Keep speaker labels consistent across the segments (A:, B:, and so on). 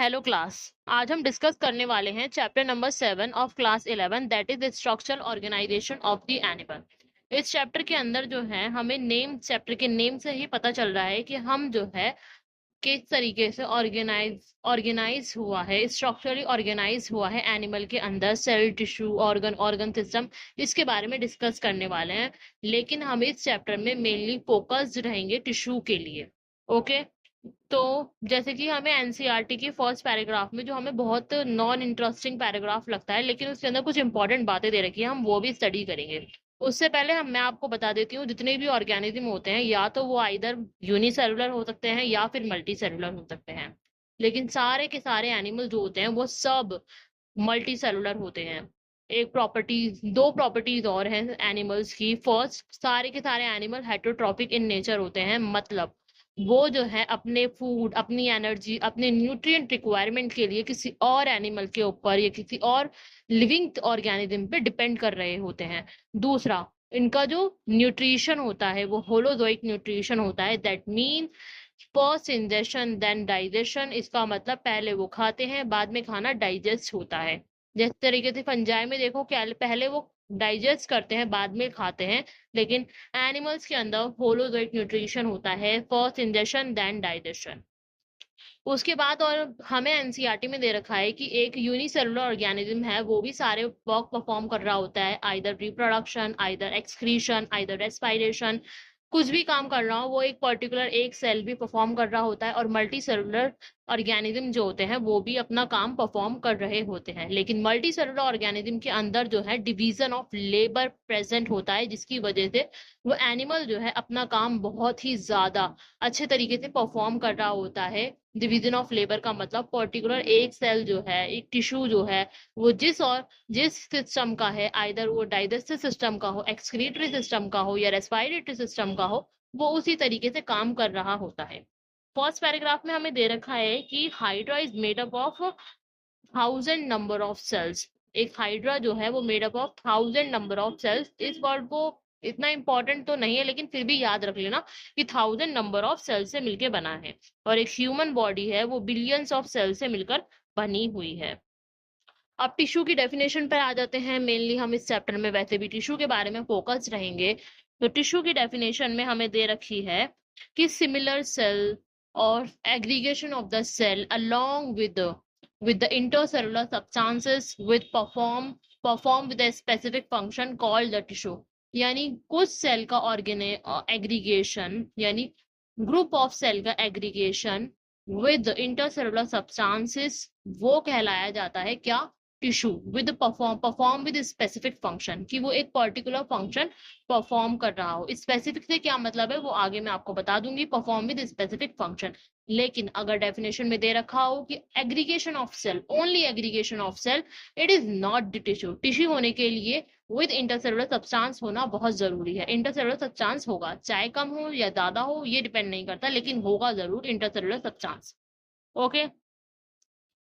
A: Hello class. आज हम discuss करने वाले हैं chapter number 7 of class 11 that is the structural organisation of the animal. इस चैप्टर के अंदर जो है हमें चैप्टर के नेम से ही पता चल रहा है कि हम जो है किस तरीके से ऑर्गेनाइज हुआ है, स्ट्रक्चरली ऑर्गेनाइज हुआ है एनिमल के अंदर, सेल, टिश्यू, ऑर्गन सिस्टम, इसके बारे में डिस्कस करने वाले हैं। लेकिन हम इस चैप्टर में मेनली फोकस्ड रहेंगे टिश्यू के लिए। ओके। तो जैसे कि हमें एनसीईआरटी की फर्स्ट पैराग्राफ में जो हमें बहुत नॉन इंटरेस्टिंग पैराग्राफ लगता है, लेकिन उसके अंदर कुछ इंपॉर्टेंट बातें दे रखी है, हम वो भी स्टडी करेंगे। उससे पहले मैं आपको बता देती हूँ, जितने भी ऑर्गेनिज्म होते हैं या तो वो आइदर यूनिसेलुलर हो सकते हैं या फिर मल्टी सेलुलर हो सकते हैं। लेकिन सारे के सारे एनिमल जो होते हैं वो सब मल्टी सेलुलर होते हैं। दो प्रॉपर्टीज और हैं एनिमल्स की। फर्स्ट, सारे के सारे एनिमल हेटरोट्रॉपिक इन नेचर होते हैं, मतलब वो जो है अपने फूड, अपनी एनर्जी, अपने न्यूट्रिएंट रिक्वायरमेंट के लिए किसी और एनिमल के ऊपर या किसी और लिविंग ऑर्गेनिज्म पे डिपेंड कर रहे होते हैं। दूसरा, इनका जो न्यूट्रिशन होता है वो होलोजोइक न्यूट्रिशन होता है। That mean first ingestion then digestion. इसका मतलब पहले वो खाते हैं, बाद में खाना डाइजेस्ट होता है। जिस तरीके से फंजाई में देखो, क्या पहले वो डाइजेस्ट करते हैं, बाद में खाते हैं। लेकिन एनिमल्स के अंदर होलोजोइक न्यूट्रिशन होता है, फर्स्ट इंजेशन देन डाइजेशन। उसके बाद और हमें एनसीईआरटी में दे रखा है कि एक यूनिसेलुलर ऑर्गेनिज्म है, वो भी सारे वर्क परफॉर्म कर रहा होता है, either reproduction, either excretion, either respiration. कुछ भी काम कर रहा हो वो एक पर्टिकुलर एक सेल भी परफॉर्म कर रहा होता है। और मल्टी सेलुलर ऑर्गेनिज्म जो होते हैं वो भी अपना काम परफॉर्म कर रहे होते हैं। लेकिन मल्टी सेलुलर ऑर्गेनिज्म के अंदर जो है डिवीजन ऑफ लेबर प्रेजेंट होता है, जिसकी वजह से वो एनिमल जो है अपना काम बहुत ही ज्यादा अच्छे तरीके से परफॉर्म कर रहा होता है। डिवीजन ऑफ लेबर का मतलब पर्टिकुलर एक सेल जो है, एक टिश्यू जो है, वो जिस सिस्टम का है, आइदर वो डाइजेस्टिव सिस्टम का हो, एक्सक्रीटरी सिस्टम का हो या रेस्पिरेटरी सिस्टम का हो, वो उसी तरीके से काम कर रहा होता है। फर्स्ट पैराग्राफ में हमें दे रखा है कि hydra is made up of 1000 number of cells. एक हाइड्रा जो है वो made up of 1000 number of cells. इस वर्ड को इतना इंपॉर्टेंट तो नहीं है, लेकिन फिर भी याद रख लेना कि 1000 नंबर ऑफ सेल से मिलकर बना है। और एक ह्यूमन बॉडी है वो बिलियंस ऑफ सेल से मिलकर बनी हुई है। अब टिश्यू की डेफिनेशन पर आ जाते हैं। मेनली हम इस चैप्टर में वैसे भी टिश्यू के बारे में फोकस रहेंगे। तो टिश्यू की डेफिनेशन में हमें दे रखी है कि सिमिलर सेल और aggregation of the cell along with the intercellular substances with perform with a specific function called the tissue। यानी कुछ सेल का एग्रीगेशन, यानी ग्रुप ऑफ सेल का एग्रीगेशन विद इंटरसेलुलर सब्सटेंसेस, वो कहलाया जाता है क्या? Tissue. With perform with specific function, कि वो एक पर्टिकुलर फंक्शन परफॉर्म कर रहा हो। स्पेसिफिक से क्या मतलब है वो आगे मैं आपको बता दूंगी। Perform with specific function. लेकिन अगर डेफिनेशन में दे रखा हो कि aggregation of cell, only aggregation of cell, it is not the tissue. Tissue होने के लिए विद इंटरसेलुलर सब्सटेंस होना बहुत जरूरी है। इंटरसेलुलर सब्सटेंस होगा, चाहे कम हो या ज्यादा हो ये डिपेंड नहीं करता, लेकिन होगा जरूर इंटरसेलुलर सब्सटेंस। ओके।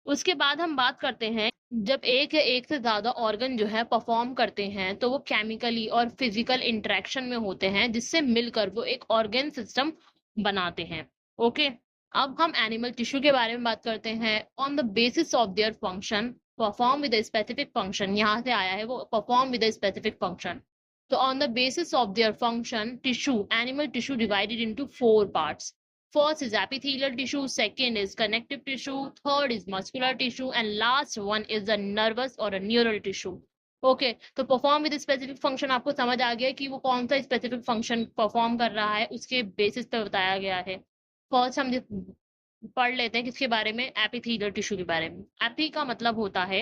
A: उसके बाद हम बात करते हैं, जब एक या एक से ज्यादा ऑर्गन जो है परफॉर्म करते हैं तो वो केमिकली और फिजिकल इंटरेक्शन में होते हैं, जिससे मिलकर वो एक ऑर्गन सिस्टम बनाते हैं। ओके। अब हम एनिमल टिश्यू के बारे में बात करते हैं। On the basis of their function perform with specific function, यहाँ से आया है वो परफॉर्म विद स्पेसिफिक फंक्शन। तो on the basis of their function tissue, animal tissue divided into 4 parts। First is epithelial tissue, second is connective tissue, third is muscular tissue, and last one is the nervous or a neural tissue। Okay. तो perform with specific function आपको समझ आ गया कि वो कौन सा specific function perform कर रहा है, उसके बेसिस पे बताया गया है। फर्स्ट हम पढ़ लेते हैं किसके बारे में, एपिथेलियल टिश्यू के बारे में। एपी का मतलब होता है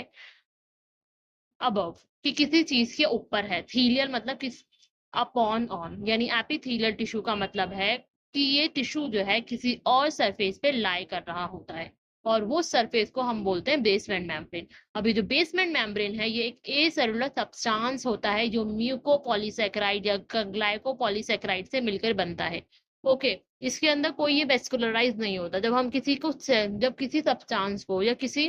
A: अबव, कि किसी चीज के ऊपर है। थीलियल मतलब किस, अपॉन, ऑन, यानी एपिथेलियल टिश्यू का मतलब है कि ये टिश्यू जो है किसी और सरफेस पे लाई कर रहा होता है, और वो सरफेस को हम बोलते हैं बेसमेंट मेम्ब्रेन। अभी जो बेसमेंट मेम्ब्रेन है ये एक ए सेलुलर सब्सटेंस होता है जो म्यूकोपॉलीसैकेराइड या ग्लाइकोपॉलीसैकेराइड से मिलकर बनता है। ओके। इसके अंदर कोई ये वेस्कुलराइज नहीं होता। जब किसी सब्सटेंस को या किसी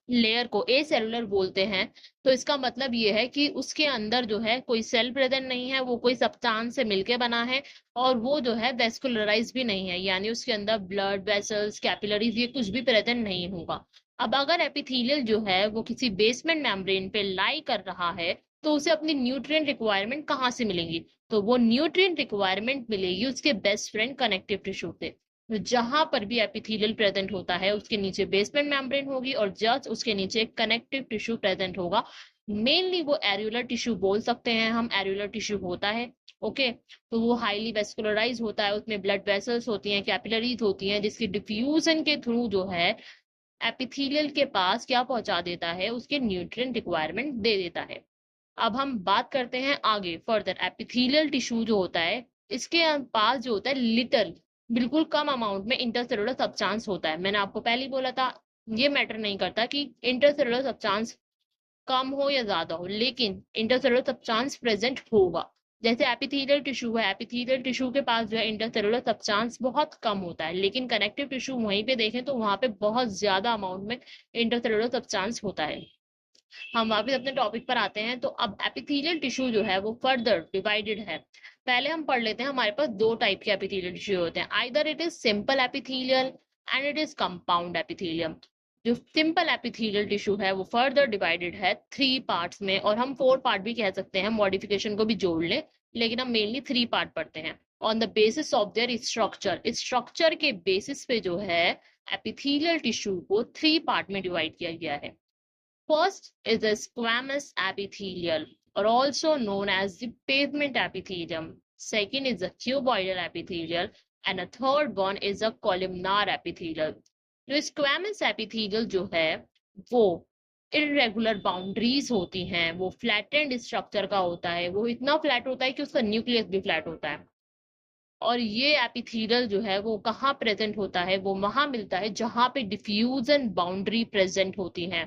A: लेयर को ए सेलुलर बोलते हैं, तो इसका मतलब ये है कि उसके अंदर जो है कोई सेल प्रेजेंट नहीं है, वो कोई सब्सटेंस से मिलके बना है, और वो जो है वेस्कुलराइज भी नहीं है, यानी उसके अंदर ब्लड वेसल्स कैपिलरीज ये कुछ भी प्रेजेंट नहीं होगा। अब अगर एपिथेलियल जो है वो किसी बेसमेंट मेम्ब्रेन पे लाई कर रहा है, तो उसे अपनी न्यूट्रिएंट रिक्वायरमेंट कहाँ से मिलेंगी? तो वो न्यूट्रिएंट रिक्वायरमेंट मिलेगी उसके बेस्ट फ्रेंड कनेक्टिव टिश्यू से। तो जहां पर भी एपिथेलियल प्रेजेंट होता है उसके नीचे बेसमेंट मेम्ब्रेन होगी, और जस्ट उसके नीचे एक कनेक्टिव टिश्यू प्रेजेंट होगा। मेनली वो एरियुलर टिश्यू बोल सकते हैं हम, एरियुलर टिश्यू होता है। ओके, तो वो हाईली वेस्कुलराइज होता है, उसमें ब्लड वेसल्स होती हैं, कैपिलरीज होती हैं, जिसकी डिफ्यूजन के थ्रू जो है एपिथेलियल के पास क्या पहुंचा देता है, उसके न्यूट्रिएंट रिक्वायरमेंट दे देता है। अब हम बात करते हैं आगे फर्दर, एपिथेलियल टिश्यू जो होता है इसके पास जो होता है लिटल, बिल्कुल कम अमाउंट में इंटरसेलुलर सब्सटेंस होता है। मैंने आपको पहले ही बोला था, ये मैटर नहीं करता कि इंटरसेलुलर सब्सटेंस कम हो या ज्यादा हो, लेकिन इंटरसेलुलर सब्सटेंस प्रेजेंट होगा। जैसे एपिथेलियल टिश्यू है, एपिथेलियल टिश्यू के पास जो है इंटरसेलुलर सब्सटेंस बहुत कम होता है, लेकिन कनेक्टिव टिश्यू वहीं पे देखें तो वहां पे बहुत ज्यादा अमाउंट में इंटरसेलुलर सब्सटेंस होता है। हम वापस अपने टॉपिक पर आते हैं। तो अब एपिथेलियल टिश्यू जो है वो फर्दर डिवाइडेड है। पहले हम पढ़ लेते हैं, हमारे पास दो टाइप के एपिथेलियल टिश्यू होते हैं, either it is simple epithelial and it is compound epithelium. जो सिंपल एपिथेलियल टिश्यू है वो फर्दर डिवाइडेड है थ्री पार्ट्स में, और हम फोर पार्ट भी कह सकते हैं, मॉडिफिकेशन को भी जोड़ ले, लेकिन हम मेनली थ्री पार्ट पढ़ते हैं। On the basis of their structure, structure के बेसिस पे जो है एपिथेलियल टिश्यू को थ्री पार्ट में डिवाइड किया गया है। First is the squamous epithelial, or also known as the pavement epithelium. Second is the cuboidal epithelial, and a third one is the columnar epithelial. जो squamous epithelial जो है वो irregular boundaries होती हैं, वो flattened structure का होता है, वो इतना फ्लैट होता है कि उसका न्यूक्लियस भी फ्लैट होता है। और ये एपिथेलियल जो है वो कहाँ प्रेजेंट होता है, वो वहां मिलता है जहां पे डिफ्यूजन बाउंड्री प्रेजेंट होती है,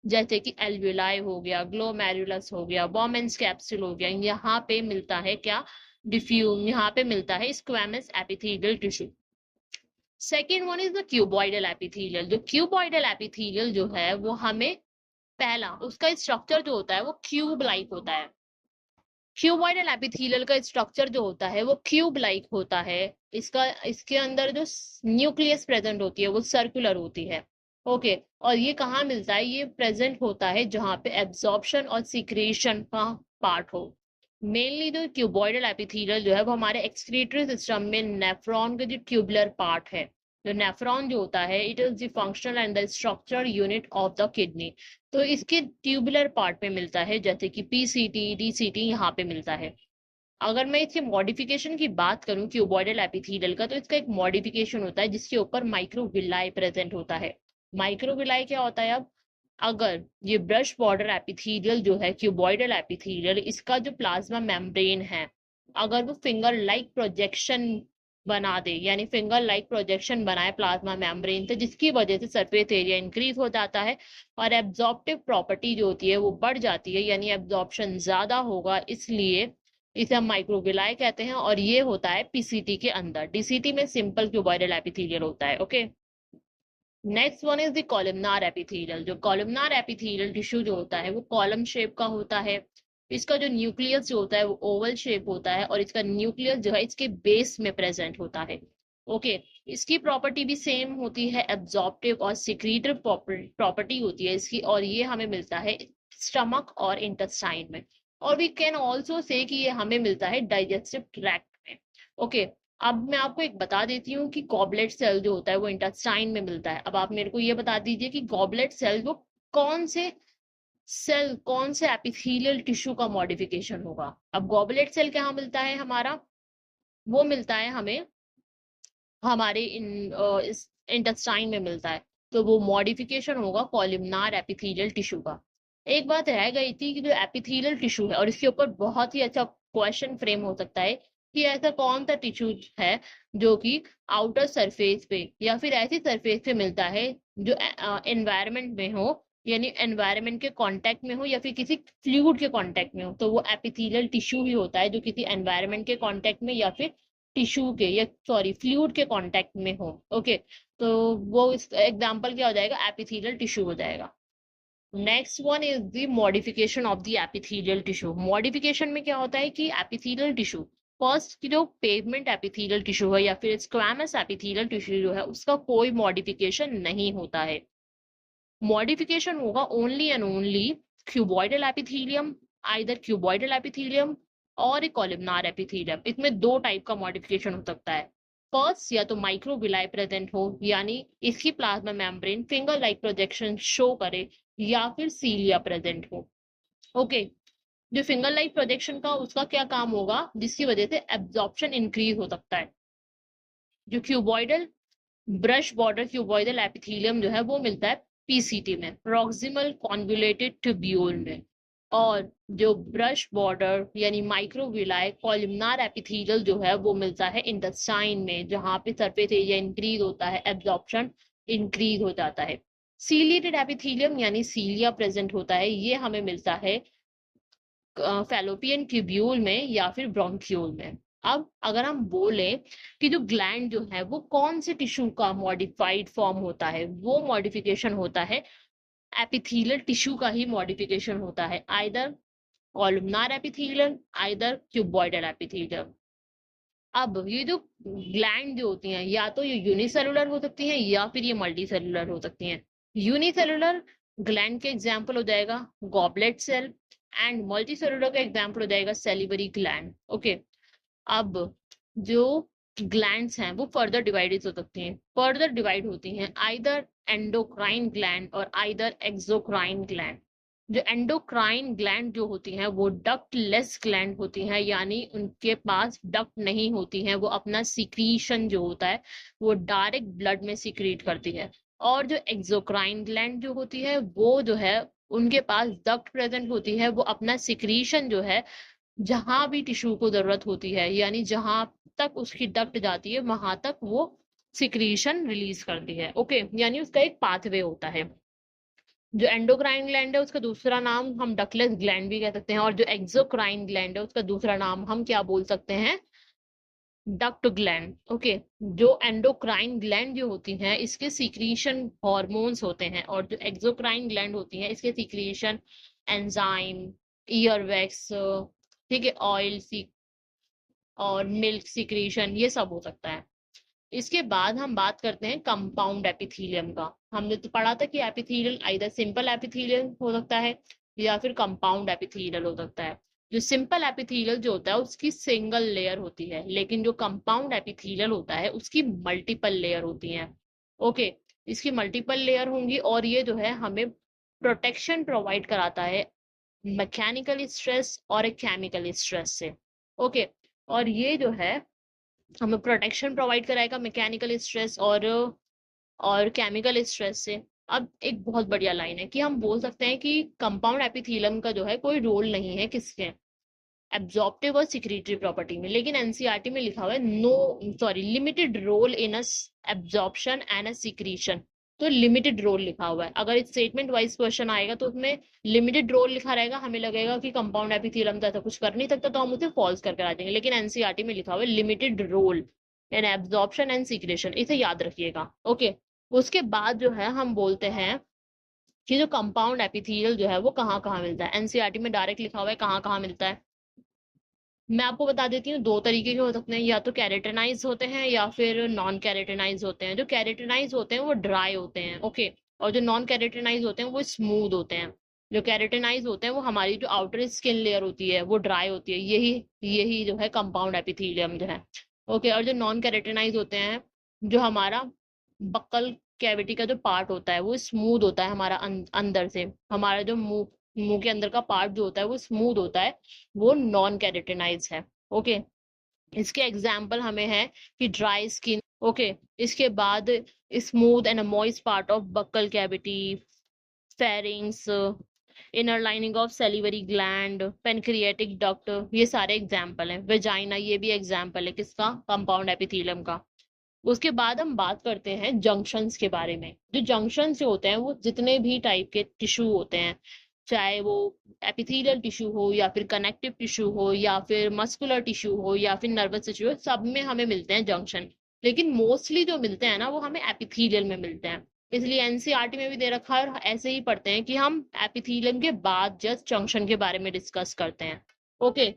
A: जैसे कि एल्वियोलाई हो गया, ग्लोमेरुलस हो गया, बॉमेंस कैप्सूल हो गया, यहाँ पे मिलता है क्या, डिफ्यूज, यहाँ पे मिलता है squamous epithelial tissue. Second one is the cuboidal epithelial. जो क्यूबॉइडल एपिथेलियल जो है वो हमें, पहला उसका स्ट्रक्चर जो होता है वो क्यूब लाइक होता है। क्यूबॉइडल एपिथेलियल का स्ट्रक्चर जो होता है वो क्यूब लाइक होता है। इसके अंदर जो न्यूक्लियस प्रेजेंट होती है वो सर्कुलर होती है। ओके, और ये कहाँ मिलता है, ये प्रेजेंट होता है जहाँ पे एब्जॉर्प्शन और सिक्रेशन का पार्ट हो। मेनली जो क्यूबॉइडल एपिथेलियल जो है वो हमारे एक्सक्रीटरी सिस्टम में नेफ्रॉन के जो ट्यूबुलर पार्ट है, जो नेफ्रॉन जो होता है it is the functional and the structure unit of the kidney, तो इसके ट्यूबुलर पार्ट पे मिलता है, जैसे कि पीसीटी डीसीटी यहाँ पे मिलता है। अगर मैं इसके मॉडिफिकेशन की बात करूं क्यूबॉइडल एपिथेलियल का, तो इसका एक मॉडिफिकेशन होता है जिसके ऊपर माइक्रोविलाई प्रेजेंट होता है। माइक्रोविलाई क्या होता है? अब अगर ये ब्रश बॉर्डर एपिथेलियल जो है क्यूबॉइडल एपिथेलियल, इसका जो प्लाज्मा मेम्ब्रेन है अगर वो फिंगर लाइक प्रोजेक्शन बना दे, यानी फिंगर लाइक प्रोजेक्शन बनाए प्लाज्मा मेम्ब्रेन से, जिसकी वजह से सरफेस एरिया इंक्रीज हो जाता है और एब्जॉर्प्टिव प्रॉपर्टी जो होती है वो बढ़ जाती है, यानी एब्जॉर्प्शन ज्यादा होगा, इसलिए इसे हम माइक्रोविलाई कहते हैं। और ये होता है पीसीटी के अंदर, डीसीटी में सिंपल क्यूबॉइडल एपिथेलियल होता है। Okay, next one is the columnar epithelial. जो कॉलमनार एपिथेलियल टिश्यू जो होता है वो कॉलम शेप का होता है। इसका जो न्यूक्लियस जो होता है वो ओवल शेप होता है, और इसका न्यूक्लियस जो है इसके बेस में प्रेजेंट होता है। ओके, इसकी प्रॉपर्टी भी सेम होती है, एब्जॉर्प्टिव और सिक्रीटिव प्रॉपर्टी होती है इसकी, और ये हमें मिलता है स्टमक और इंटेस्टाइन में। और वी कैन ऑल्सो से कि ये हमें मिलता है डाइजेस्टिव ट्रैक्ट में। ओके, अब मैं आपको एक बता देती हूँ कि गॉबलेट सेल जो होता है वो इंटेस्टाइन में मिलता है। अब आप मेरे को ये बता दीजिए कि गॉबलेट सेल वो कौन से सेल, कौन से एपिथेलियल टिश्यू का मॉडिफिकेशन होगा। अब गॉबलेट सेल कहाँ मिलता है हमारा, वो मिलता है हमें हमारे इस इंटेस्टाइन में मिलता है, तो वो मॉडिफिकेशन होगा कॉलमनार एपिथेलियल टिश्यू का। एक बात रह गई थी कि जो एपिथेलियल टिश्यू है, और इसके ऊपर बहुत ही अच्छा क्वेश्चन फ्रेम हो सकता है कि ऐसा कौन सा टिश्यू है जो कि आउटर सरफेस पे या फिर ऐसी सरफेस पे मिलता है जो एनवायरमेंट में हो, यानी एनवायरनमेंट के कांटेक्ट में हो या फिर किसी फ्लूइड के कांटेक्ट में हो, तो वो एपिथेलियल टिश्यू ही होता है जो किसी एनवायरनमेंट के कांटेक्ट में या फिर टिश्यू के, या सॉरी फ्लूइड के कांटेक्ट में हो। ओके, तो वो इस एग्जांपल क्या हो जाएगा, एपिथेलियल टिश्यू हो जाएगा। Next one is the modification of the epithelial tissue. Modification में क्या होता है कि एपिथेलियल टिश्यू, फर्स्ट की जो पेवमेंट एपिथेलियल टिश्यू है या फिर स्क्वैमस एपिथेलियल टिश्यू जो है उसका कोई मॉडिफिकेशन नहीं होता है। मॉडिफिकेशन होगा only and only cuboidal epithelium, either cuboidal epithelium और एक कॉलमनार एपिथेलियम। इसमें दो टाइप का मॉडिफिकेशन हो सकता है। फर्स्ट, या तो माइक्रोविलाई प्रेजेंट हो यानी इसकी plasma membrane finger like projection show करे, या फिर सीलिया प्रेजेंट हो। ओके, जो फिंगर लाइक प्रोजेक्शन का उसका क्या काम होगा, जिसकी वजह से एब्जॉर्प्शन इंक्रीज हो सकता है। जो cuboidal brush border cuboidal epithelium जो है वो मिलता है पीसीटी में, प्रॉक्सिमल कॉन्वुलेटेड ट्यूब्यूल में। और जो ब्रश बॉर्डर यानी माइक्रोविलाई कॉलमनार एपिथेलियल जो है वो मिलता है इंटेस्टाइन में, जहां पे सरफेस एरिया इंक्रीज होता है, एब्जॉर्प्शन इंक्रीज हो जाता है। सीलिएटेड एपिथेलियम यानी सीलिया प्रेजेंट होता है, ये हमें मिलता है फैलोपियन ट्यूब्यूल में या फिर ब्रोंक्यूल में। अब अगर हम बोले कि जो ग्लैंड जो है वो कौन से टिश्यू का मॉडिफाइड फॉर्म होता है, वो मॉडिफिकेशन होता है एपिथेलियल टिश्यू का ही मॉडिफिकेशन होता है, either columnar epithelial, either cuboidal epithelial. अब ये जो ग्लैंड जो होती हैं या तो ये यूनिसेलुलर हो सकती हैं या फिर ये मल्टी सेलुलर हो सकती हैं। यूनिसेलुलर ग्लैंड के एग्जाम्पल हो जाएगा goblet cell, and multi cellular का एग्जाम्पल हो जाएगा सेलिवरी ग्लैंड। ओके, अब जो ग्लैंड्स हैं वो फर्दर डिवाइड हो सकती हैं, फर्दर डिवाइड होती हैं आइदर एंडोक्राइन ग्लैंड और आइदर एक्सोक्राइन ग्लैंड। जो एंडोक्राइन ग्लैंड जो होती हैं वो डक्टलेस ग्लैंड होती हैं, यानी उनके पास डक्ट नहीं होती हैं, वो अपना सिक्रीशन जो होता है वो डायरेक्ट ब्लड में सिक्रीट करती है। और जो एक्सोक्राइन ग्लैंड जो होती है वो जो है उनके पास डक्ट प्रेजेंट होती है, वो अपना सिक्रीशन जो है जहां भी टिश्यू को जरूरत होती है यानी जहां तक उसकी डक्ट जाती है वहां तक वो सिक्रीशन रिलीज करती है। ओके, यानी उसका एक पाथवे होता है। जो एंडोक्राइन ग्लैंड है उसका दूसरा नाम हम डकलेस ग्लैंड भी कह सकते हैं, और जो एक्सोक्राइन ग्लैंड है उसका दूसरा नाम हम क्या बोल सकते हैं, डक्ट ग्लैंड। ओके, जो एंडोक्राइन ग्लैंड जो होती हैं इसके सीक्रीशन हॉर्मोन्स होते हैं, और जो एक्सोक्राइन ग्लैंड होती हैं इसके सीक्रीशन एंजाइम, ईयरवैक्स, ठीक है, ऑयल और मिल्क सीक्रीशन, ये सब हो सकता है। इसके बाद हम बात करते हैं कंपाउंड एपिथेलियम का। हमने तो पढ़ा था कि एपिथेलियल आइदर सिंपल एपिथेलियल हो सकता है या फिर कंपाउंड एपिथेलियल हो सकता है। जो सिंपल एपिथेलियल जो होता है उसकी सिंगल लेयर होती है, लेकिन जो कंपाउंड एपिथेलियल होता है उसकी मल्टीपल लेयर होती है। ओके, इसकी मल्टीपल लेयर होंगी और ये जो है हमें प्रोटेक्शन प्रोवाइड कराता है मैकेनिकल स्ट्रेस और एक केमिकल स्ट्रेस से। ओके, और ये जो है हमें प्रोटेक्शन प्रोवाइड कराएगा मैकेनिकल स्ट्रेस और केमिकल स्ट्रेस से। अब एक बहुत बढ़िया लाइन है कि हम बोल सकते हैं कि कंपाउंड एपिथेलियम का जो है कोई रोल नहीं है किसके, एब्जॉर्प्टिव और सिक्रीटरी प्रॉपर्टी में, लेकिन एनसीईआरटी में लिखा हुआ है limited role in absorption and secretion. तो लिमिटेड रोल लिखा हुआ है, अगर स्टेटमेंट वाइज क्वेश्चन आएगा तो उसमें लिमिटेड रोल लिखा रहेगा, हमें लगेगा कि कंपाउंड एपिथेलियम तो ऐसा कुछ कर नहीं सकता तो हम उसे फॉल्स करके आ जाएंगे, लेकिन एनसीईआरटी में लिखा हुआ है limited role in absorption and secretion, इसे याद रखिएगा। ओके, उसके बाद जो है हम बोलते हैं कि जो कंपाउंड एपिथेलियल जो है वो कहाँ कहाँ मिलता है। एनसीईआरटी में डायरेक्ट लिखा हुआ है कहाँ कहाँ मिलता है। मैं आपको बता देती हूँ, दो तरीके के हो सकते हैं, या तो कैरेटेनाइज होते हैं या फिर नॉन कैरेटेनाइज होते हैं। जो कैरेटेनाइज होते हैं वो ड्राई होते हैं, ओके, और जो नॉन कैरेटेनाइज होते हैं वो स्मूथ होते हैं। जो कैरेटेनाइज होते हैं वो हमारी जो आउटर स्किन लेयर होती है वो ड्राई होती है, यही यही जो है कंपाउंड एपिथेलियम जो है। ओके, और जो नॉन कैरेटेनाइज होते हैं, जो हमारा बक्कल कैविटी का जो पार्ट होता है वो स्मूथ होता है, हमारा अंदर से हमारा जो मुंह मुंह के अंदर का पार्ट जो होता है वो स्मूथ होता है, वो नॉन कैरेटेनाइज है। ओके, इसके एग्जाम्पल हमें है कि ड्राई स्किन। ओके, इसके बाद smooth and moist part of buccal cavity, pharynx, inner lining of salivary gland, pancreatic duct, ये सारे एग्जाम्पल हैं। वेजाइना, ये भी एग्जाम्पल है किसका, कंपाउंड एपिथेलियम का। उसके बाद हम बात करते हैं जंक्शंस के बारे में। जो जंक्शंस जो होते हैं वो जितने भी टाइप के टिश्यू होते हैं, चाहे वो एपिथेलियल टिश्यू हो या फिर कनेक्टिव टिश्यू हो या फिर मस्कुलर टिश्यू हो या फिर नर्वस टिश्यू हो, सब में हमें मिलते हैं जंक्शन। लेकिन मोस्टली जो मिलते हैं ना वो हमें एपिथेलियल में मिलते हैं। इसलिए एनसीईआरटी में भी दे रखा है और ऐसे ही पढ़ते हैं कि हम एपिथेलियम के बाद जस्ट जंक्शन के बारे में डिस्कस करते हैं। ओके,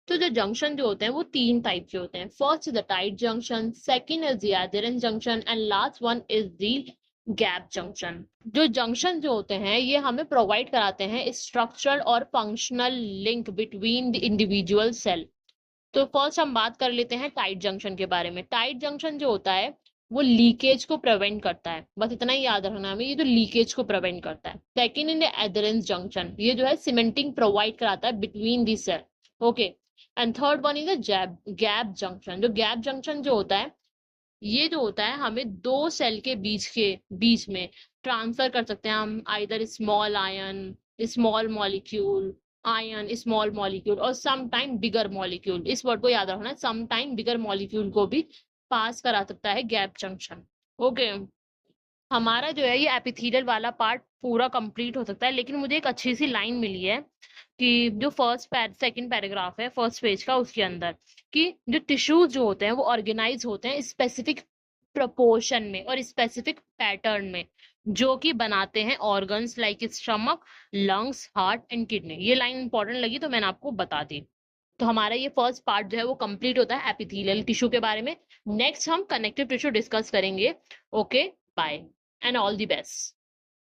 A: तो जो जंक्शन जो होते हैं वो 3 टाइप के होते हैं। First is the tight junction, second is the adherent junction and last one is the gap junction. जो जंक्शन जो होते हैं ये हमें प्रोवाइड कराते हैं स्ट्रक्चरल और functional link between the individual cell. तो फर्स्ट हम बात कर लेते हैं टाइट जंक्शन के बारे में। टाइट जंक्शन जो होता है वो लीकेज को प्रिवेंट करता है, बस इतना ही याद रखना हमें, ये जो लीकेज को प्रिवेंट करता है। Second in the adherens junction, ये जो है सीमेंटिंग प्रोवाइड कराता है between the cell. Okay, and third one is the gap junction. जो गैप जंक्शन जो होता है ये जो होता है हमें दो सेल के बीच में ट्रांसफर कर सकते हैं हम, either small ion, small molecule, ion, small molecule और सम टाइम बिगर मॉलिक्यूल। इस वर्ड को याद रखना है, सम टाइम बिगर मॉलिक्यूल को भी पास करा सकता है गैप जंक्शन। ओके, हमारा जो है ये एपिथेलियल वाला पार्ट पूरा कंप्लीट हो सकता है, लेकिन मुझे एक अच्छी सी लाइन मिली है कि जो सेकंड पैराग्राफ है फर्स्ट पेज का, उसके अंदर कि जो टिश्यूज जो होते हैं वो ऑर्गेनाइज होते हैं स्पेसिफिक प्रपोर्शन में और स्पेसिफिक पैटर्न में, जो कि बनाते हैं organs like stomach, lungs, heart and kidney. ये लाइन इंपॉर्टेंट लगी तो मैंने आपको बता दी। तो हमारा ये फर्स्ट पार्ट जो है वो कंप्लीट होता है एपिथेलियल टिश्यू के बारे में। नेक्स्ट हम कनेक्टिव टिश्यू डिस्कस करेंगे। Okay, bye and all the best.